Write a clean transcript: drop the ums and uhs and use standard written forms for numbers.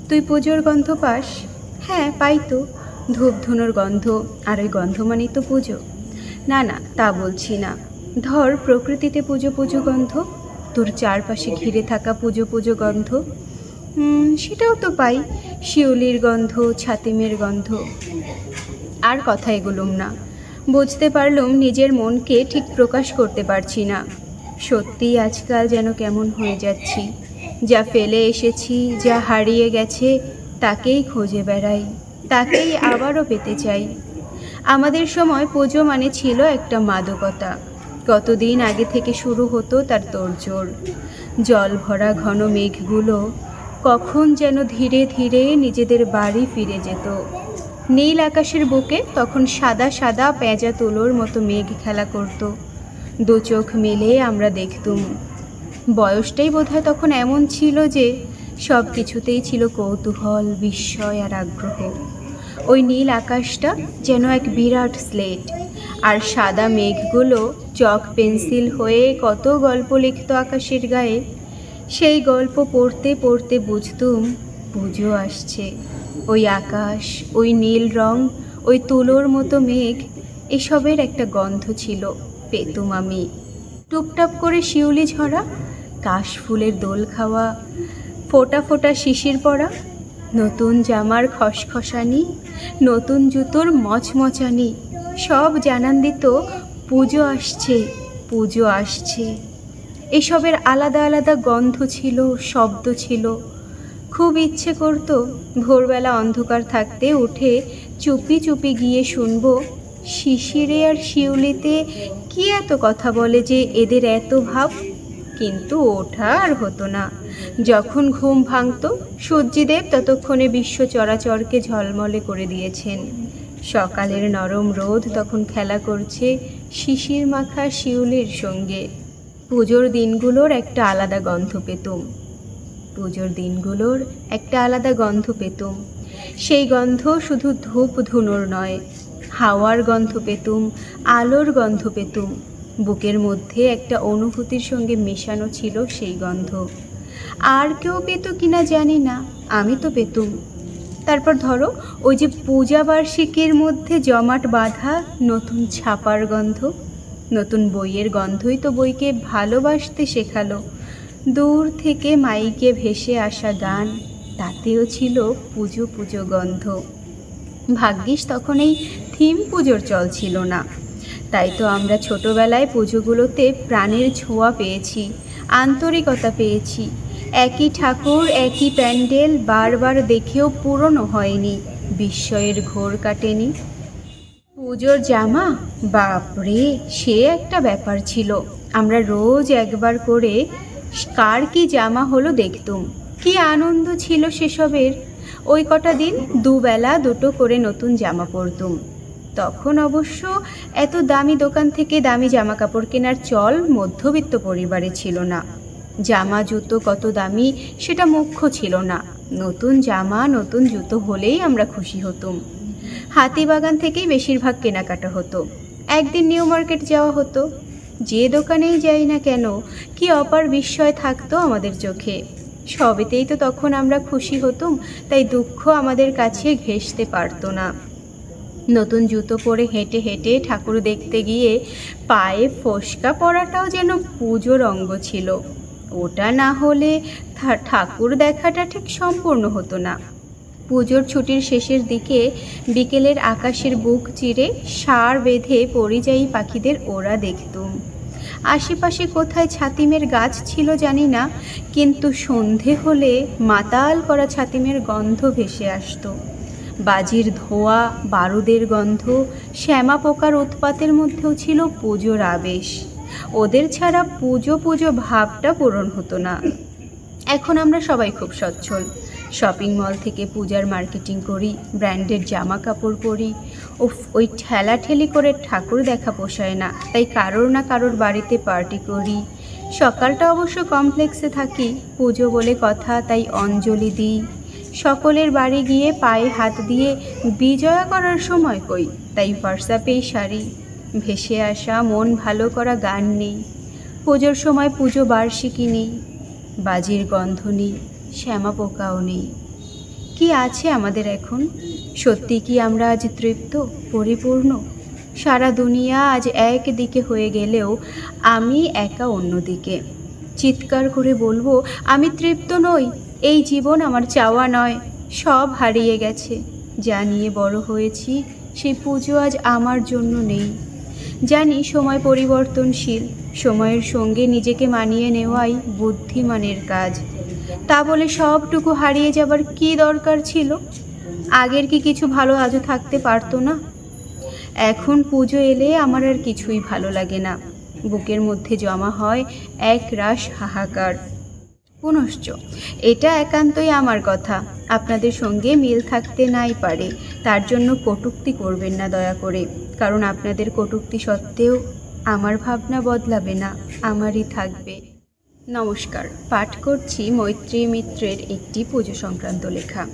তুই পুজোর গন্ধ পাস? হ্যাঁ পাই তো, ধূপ ধুনোর গন্ধ, আর ওই গন্ধ মানেই তো পুজো। না না, তা বলছি না। ধর প্রকৃতিতে পুজো পুজো গন্ধ, তোর চারপাশে ঘিরে থাকা পুজো পুজো গন্ধ, সেটাও তো পাই। শিউলির গন্ধ, ছাতিমের গন্ধ। আর কথা এগুলুম না। বুঝতে পারলুম নিজের মনকে ঠিক প্রকাশ করতে পারছি না। সত্যিই আজকাল যেন কেমন হয়ে যাচ্ছি। যা ফেলে এসেছি, যা হারিয়ে গেছে, তাকেই খুঁজে বেড়াই, তাকেই আবারও পেতে চাই। আমাদের সময় পুজো মানে ছিল একটা মাদকতা। কতদিন আগে থেকে শুরু হতো তার তোড়জোড়। জল ভরা ঘন মেঘগুলো কখন যেন ধীরে ধীরে নিজেদের বাড়ি ফিরে যেত। নীল আকাশের বুকে তখন সাদা সাদা পেঁজা তুলোর মতো মেঘ খেলা করত। দু চোখ মেলে আমরা দেখতুম। বয়সটাই বোধহয় তখন এমন ছিল যে সব কিছুতেই ছিল কৌতূহল, বিস্ময় আর আগ্রহ। ওই নীল আকাশটা যেন এক বিরাট স্লেট, আর সাদা মেঘগুলো চক পেন্সিল হয়ে কত গল্প লিখত আকাশের গায়ে। সেই গল্প পড়তে পড়তে বুঝতুম পুজো আসছে। ওই আকাশ, ওই নীল রং, ওই তুলোর মতো মেঘ, এসবের একটা গন্ধ ছিল, পেতুম আমি। টুপটাপ করে শিউলি ঝরা, কাশফুলের দোল খাওয়া, ফোটা ফোটা শিশির পড়া, নতুন জামার খসখসানি, নতুন জুতোর মচমচানি, সব জানান দিত পুজো আসছে, পুজো আসছে। এসবের আলাদা আলাদা গন্ধ ছিল, শব্দ ছিল। খুব ইচ্ছে করতো ভোরবেলা অন্ধকার থাকতে উঠে চুপি চুপি গিয়ে শুনবো শিশিরে আর শিউলিতে কি এত কথা বলে যে এদের এত ভাব। কিন্তু ওঠা আর হতো না। যখন ঘুম ভাঙত, সূর্যদেব ততক্ষণে বিশ্ব চরাচরকে ঝলমলে করে দিয়েছেন। সকালের নরম রোদ তখন খেলা করছে শিশির মাখা শিউলির সঙ্গে। পুজোর দিনগুলোর একটা আলাদা গন্ধ পেতুম। পুজোর দিনগুলোর একটা আলাদা গন্ধ পেতুম। সেই গন্ধ শুধু ধূপ ধুনোর নয়, হাওয়ার গন্ধ পেতুম, আলোর গন্ধ পেতুম। বুকের মধ্যে একটা অনুভূতির সঙ্গে মেশানো ছিল সেই গন্ধ। আর কেউ পেত কিনা জানি না, আমি তো পেতুম। তারপর ধরো ওই যে পূজা বার্ষিকীর মধ্যে জমাট বাঁধা নতুন ছাপার গন্ধ, নতুন বইয়ের গন্ধই তো বইকে ভালোবাসতে শেখালো। দূর থেকে মাইকে ভেসে আসা গান, তাতেও ছিল পুজো পুজো গন্ধ। ভাগ্যিস তখন এই থিম পুজোর চল ছিল না। তাই তো আমরা ছোটবেলায় পুজোগুলোতে প্রাণের ছোঁয়া পেয়েছি, আন্তরিকতা পেয়েছি। একই ঠাকুর, একই প্যান্ডেল বারবার দেখেও পুরনো হয়নি, বিস্ময়ের ঘোর কাটেনি। পুজোর জামা, বাপরে, সে একটা ব্যাপার ছিল। আমরা রোজ একবার করে কার কি জামা হলো দেখতুম। কি আনন্দ ছিল সেসবের। ওই কটা দিন দুবেলা দুটো করে নতুন জামা পরতুম। তখন অবশ্য এত দামি দোকান থেকে দামি জামা কাপড় কেনার চল মধ্যবিত্ত পরিবারে ছিল না। জামা জুতো কত দামি সেটা মুখ্য ছিল না। নতুন জামা নতুন জুতো হলেই আমরা খুশি হতুম। হাতিবাগান থেকেই বেশিরভাগ কেনাকাটা হতো। একদিন নিউ মার্কেট যাওয়া হতো। যে দোকানেই যাই না কেন, কি অপার বিস্ময় থাকতো আমাদের চোখে। সবেতেই তো তখন আমরা খুশি হতুম, তাই দুঃখ আমাদের কাছে ঘেঁষতে পারতো না। নতুন জুতো পরে হেঁটে হেঁটে ঠাকুর দেখতে গিয়ে পায়ে ফোসকা পরাটাও যেন পুজোর অঙ্গ ছিল। ওটা না হলে ঠাকুর দেখাটা ঠিক সম্পূর্ণ হতো না। পুজোর ছুটির শেষের দিকে বিকেলের আকাশের বুক চিরে সার বেঁধে পরিযায়ী পাখিদের ওড়া দেখতুম। আশেপাশে কোথায় ছাতিমের গাছ ছিল জানি না, কিন্তু সন্ধে হলে মাতাল করা ছাতিমের গন্ধ ভেসে আসতো। বাজির ধোঁয়া, বারুদের গন্ধ, শ্যামা পোকার উৎপাতের মধ্যেও ছিল পুজোর আবেশ। ওদের ছাড়া পুজো পুজো ভাবটা পূরণ হতো না। এখন আমরা সবাই খুব সচ্ছল। শপিং মল থেকে পূজার মার্কেটিং করি, ব্র্যান্ডেড জামা কাপড় পরি। ওই ঠেলাঠেলি করে ঠাকুর দেখা পোষায় না, তাই কারোর না কারোর বাড়িতে পার্টি করি। সকালটা অবশ্য কমপ্লেক্সে থাকি, পুজো বলে কথা, তাই অঞ্জলি দিই। সকলের বাড়ি গিয়ে পায়ে হাত দিয়ে বিজয়া করার সময় কই, তাই হোয়াটসঅ্যাপেই সারি। ভেসে আসা মন ভালো করা গান নেই। পুজোর সময় পুজো বার্ষিকী নেই, বাজির গন্ধ নেই, শ্যামা পোকাও নেই। কি আছে আমাদের এখন? সত্যি কি আমরা আজ তৃপ্ত, পরিপূর্ণ? সারা দুনিয়া আজ একদিকে হয়ে গেলেও আমি একা অন্যদিকে। চিৎকার করে বলবো, আমি তৃপ্ত নই, এই জীবন আমার চাওয়া নয়, সব হারিয়ে গেছে। যা নিয়ে বড় হয়েছি সেই পুজো আজ আমার জন্য নেই। জানি সময় পরিবর্তনশীল, সময়ের সঙ্গে নিজেকে মানিয়ে নেওয়াই বুদ্ধিমানের কাজ। তা বলে সবটুকু হারিয়ে যাবার কি দরকার ছিল? আগের কি কিছু ভালো আজও থাকতে পারতো না? এখন পুজো এলে আমার আর কিছুই ভালো লাগে না। বুকের মধ্যে জমা হয় এক রাশ হাহাকার। পুনশ্চ এটা একান্তই আমার কথা, আপনাদের সঙ্গে মিল থাকতে নাই পারে, তার জন্য কটূক্তি করবেন না দয়া করে। কারণ আপনাদের কটূক্তি সত্ত্বেও আমার ভাবনা বদলাবে না, আমারই থাকবে। নমস্কার, পাঠ করছি মৈত্রী মিত্রের একটি পুজো সংক্রান্ত লেখা।